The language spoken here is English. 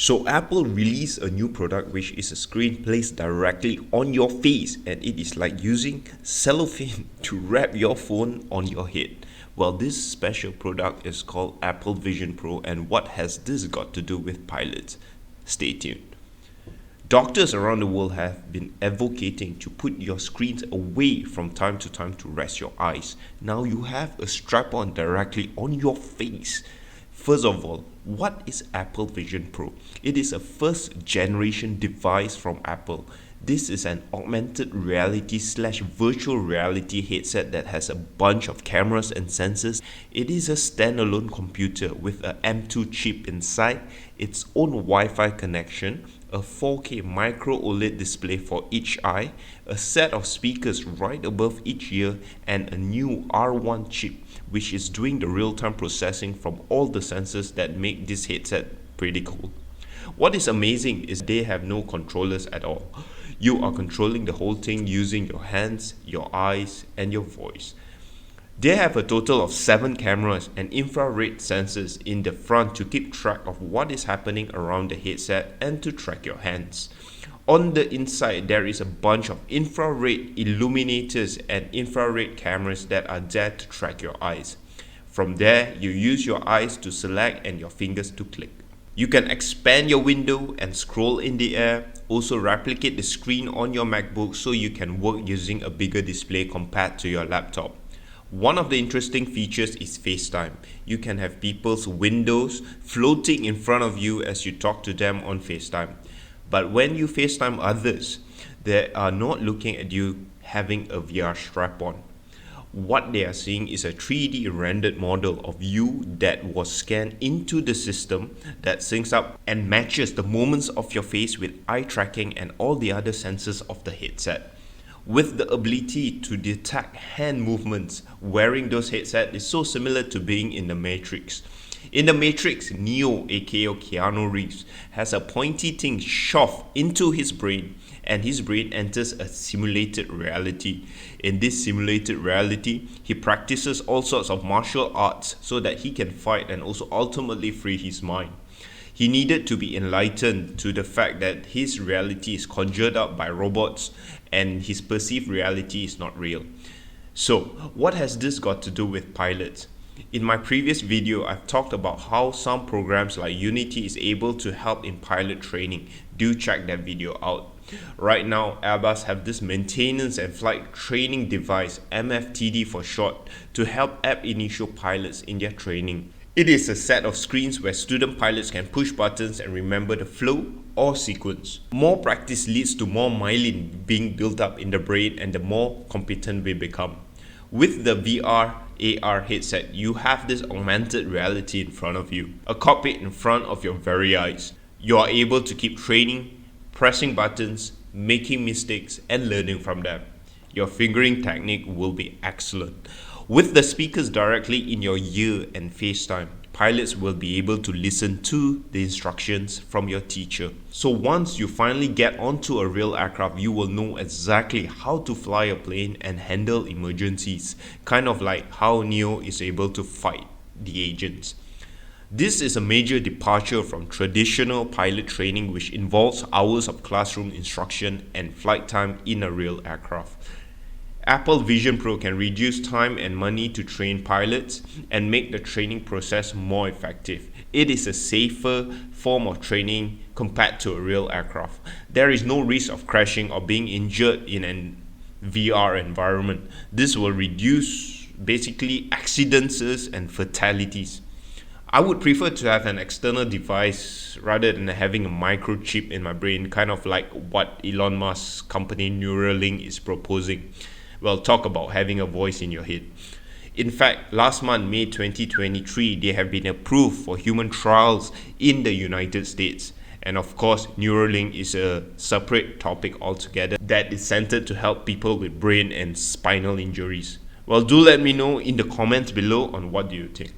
So Apple released a new product which is a screen placed directly on your face, and it is like using cellophane to wrap your phone on your head. Well, this special product is called Apple Vision Pro, and what has this got to do with pilots? Stay tuned. Doctors around the world have been advocating to put your screens away from time to time to rest your eyes. Now you have a strap-on directly on your face. First of all, what is Apple Vision Pro? It is a first generation device from Apple. This is an augmented reality / virtual reality headset that has a bunch of cameras and sensors. It is a standalone computer with a M2 chip inside, its own Wi-Fi connection, a 4K micro OLED display for each eye, a set of speakers right above each ear, and a new R1 chip which is doing the real-time processing from all the sensors that make this headset pretty cool. What is amazing is they have no controllers at all. You are controlling the whole thing using your hands, your eyes, and your voice. They have a total of 7 cameras and infrared sensors in the front to keep track of what is happening around the headset and to track your hands. On the inside, there is a bunch of infrared illuminators and infrared cameras that are there to track your eyes. From there, you use your eyes to select and your fingers to click. You can expand your window and scroll in the air, also replicate the screen on your MacBook so you can work using a bigger display compared to your laptop. One of the interesting features is FaceTime. You can have people's windows floating in front of you as you talk to them on FaceTime. But when you FaceTime others, they are not looking at you having a VR strap on. What they are seeing is a 3D rendered model of you that was scanned into the system that syncs up and matches the movements of your face with eye tracking and all the other sensors of the headset. With the ability to detect hand movements, wearing those headsets is so similar to being in the Matrix. In the Matrix, Neo aka Keanu Reeves has a pointy thing shoved into his brain, and his brain enters a simulated reality. In this simulated reality, he practices all sorts of martial arts so that he can fight and also ultimately free his mind. He needed to be enlightened to the fact that his reality is conjured up by robots and his perceived reality is not real. So, what has this got to do with pilots? In my previous video, I've talked about how some programs like Unity is able to help in pilot training. Do check that video out. Right now, Airbus have this maintenance and flight training device, MFTD for short, to help ab initio pilots in their training. It is a set of screens where student pilots can push buttons and remember the flow or sequence. More practice leads to more myelin being built up in the brain, and the more competent we become. With the VR AR headset, you have this augmented reality in front of you, a cockpit in front of your very eyes. You are able to keep training, pressing buttons, making mistakes, and learning from them. Your fingering technique will be excellent. With the speakers directly in your ear and FaceTime, pilots will be able to listen to the instructions from your teacher. So once you finally get onto a real aircraft, you will know exactly how to fly a plane and handle emergencies, kind of like how Neo is able to fight the agents. This is a major departure from traditional pilot training, which involves hours of classroom instruction and flight time in a real aircraft. Apple Vision Pro can reduce time and money to train pilots and make the training process more effective. It is a safer form of training compared to a real aircraft. There is no risk of crashing or being injured in a VR environment. This will reduce basically accidents and fatalities. I would prefer to have an external device rather than having a microchip in my brain, kind of like what Elon Musk's company Neuralink is proposing. Well, talk about having a voice in your head. In fact, last month, May 2023, they have been approved for human trials in the United States. And of course, Neuralink is a separate topic altogether that is centered to help people with brain and spinal injuries. Well, do let me know in the comments below on what do you think.